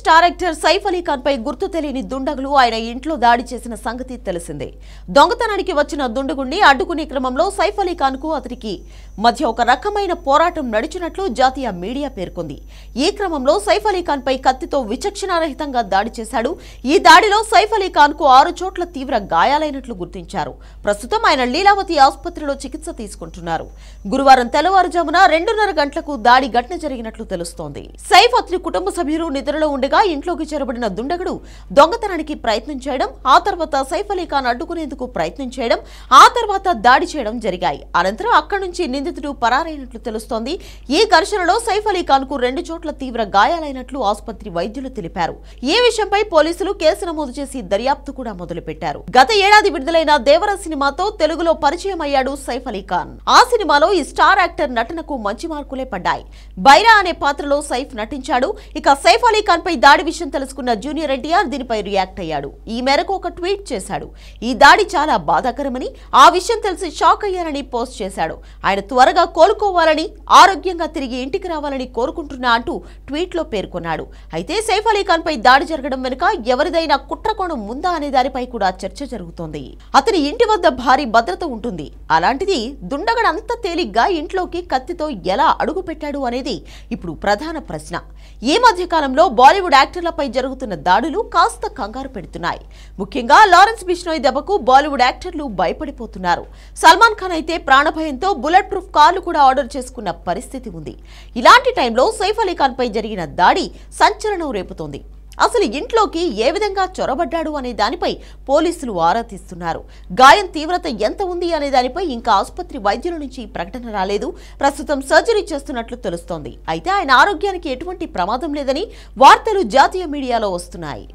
Star actor Saif Ali Khan పై గుర్తు తెలియని దుండగులు ఆయన ఇంట్లో దాడి చేసిన సంగతి తెలిసిందే. దొంగతనానికి వచ్చిన దుండగుణ్ణి అడ్డుకునే క్రమంలో సైఫ్ అలీ ఖాన్ కు అతనికి మధ్య ఒక రకమైన పోరాటం నడిచినట్లు జాతీయ మీడియా పేర్కొంది. ఈ క్రమంలో సైఫ్ అలీ ఖాన్ పై కత్తితో విచక్షణారహితంగా దాడి చేశాడు. ఈ దాడిలో సైఫ్ అలీ ఖాన్ కు 6 చోట్ల తీవ్ర గాయాలైనట్లు గుర్తించారు. ప్రస్తుతం ఆయన లీలావతి ఆసుపత్రిలో చికిత్స తీసుకుంటున్నారు. గురువారం తెల్లవారుజామున 2:30 గంటలకు దాడి ఘటన జరిగినట్లు తెలుస్తోంది. సైఫ్ అతని కుటుంబ సభ్యులు నిద్రలో ఉండగా ఇంట్లోకి చొరబడిన దుండగుడు దొంగతనానికి ప్రయత్నం చేయడం, ఆ తర్వాత సైఫ్ అలీ ఖాన్ అడ్డుకునేందుకు ప్రయత్నం చేయడం, ఆ తర్వాత దాడి చేయడం జరిగాయి. అనంతరం అక్కడి నుంచి నిందితుడు పరారైనట్లు తెలుస్తోంది. ఈ ఘర్షణలో సైఫ్ అలీ ఖాన్ కు 2 చోట్ల తీవ్ర గాయాలైనట్లు ఆసుపత్రి వైద్యులు తెలిపారు. ఈ విషయంపై పోలీసులు కేసు నమోదు చేసి దర్యాప్తు కూడా మొదలుపెట్టారు. గత ఏడాది విడుదలైన దేవర సినిమాతో తెలుగులో పరిచయం అయ్యాడు సైఫ్ అలీ ఖాన్. ఆ సినిమాలో ఈ స్టార్ యాక్టర్ నటనకు మంచి మార్కులే పడ్డాయి. బైరా అనే పాత్రలో సైఫ్ నటించాడు. ఇక సైఫ్ అలీ ఖాన్ పై దాడి విషయం తెలుసుకున్న జూనియర్ ఎన్టీఆర్ దీనిపై రియాక్ట్ అయ్యాడు. ఈ మేరకు ఒక ట్వీట్ చేశాడు. ఈ దాడి చాలా బాధాకరమని, ఆ విషయం తెలిసి షాక్ అయ్యానని పోస్ట్ చేశాడు. ఆయన త్వరగా కోలుకోవాలని, ఆరోగ్యంగా తిరిగి ఇంటికి రావాలని కోరుకుంటున్నా అంటూ ట్వీట్ లో పేర్కొన్నాడు. అయితే సైఫ్ అలీ ఖాన్ పై దాడి జరగడం వెనుక ఎవరిదైనా కుట్రకోణం ఉందా అనే దానిపై కూడా చర్చ జరుగుతోంది. అతని ఇంటి వద్ద భారీ భద్రత ఉంటుంది. అలాంటిది దుండగడు అంత తేలిగ్గా ఇంట్లోకి కత్తితో ఎలా అడుగు పెట్టాడు అనేది ఇప్పుడు ప్రధాన ప్రశ్న. ఈ మధ్య కాలంలో బాలీవుడ్ యాక్టర్లపై జరుగుతున్న దాడులు కాస్త కంగారు పెడుతున్నాయి. ముఖ్యంగా లారెన్స్ బిష్నోయ్ దెబ్బకు బాలీవుడ్ యాక్టర్లు భయపడిపోతున్నారు. సల్మాన్ ఖాన్ అయితే ప్రాణభయంతో బుల్లెట్ ప్రూఫ్ కార్లు కూడా ఆర్డర్ చేసుకున్న పరిస్థితి ఉంది. ఇలాంటి టైంలో సైఫ్ అలీ ఖాన్ పై జరిగిన దాడి సంచలనం రేపుతోంది. అసలు ఇంట్లోకి ఏ విధంగా చొరబడ్డాడు అనే దానిపై పోలీసులు ఆరా తీస్తున్నారు. గాయం తీవ్రత ఎంత ఉంది అనే దానిపై ఇంకా ఆసుపత్రి వైద్యుల నుంచి ప్రకటన రాలేదు. ప్రస్తుతం సర్జరీ చేస్తున్నట్లు తెలుస్తోంది. అయితే ఆయన ఆరోగ్యానికి ఎటువంటి ప్రమాదం లేదని వార్తలు జాతీయ మీడియాలో వస్తున్నాయి.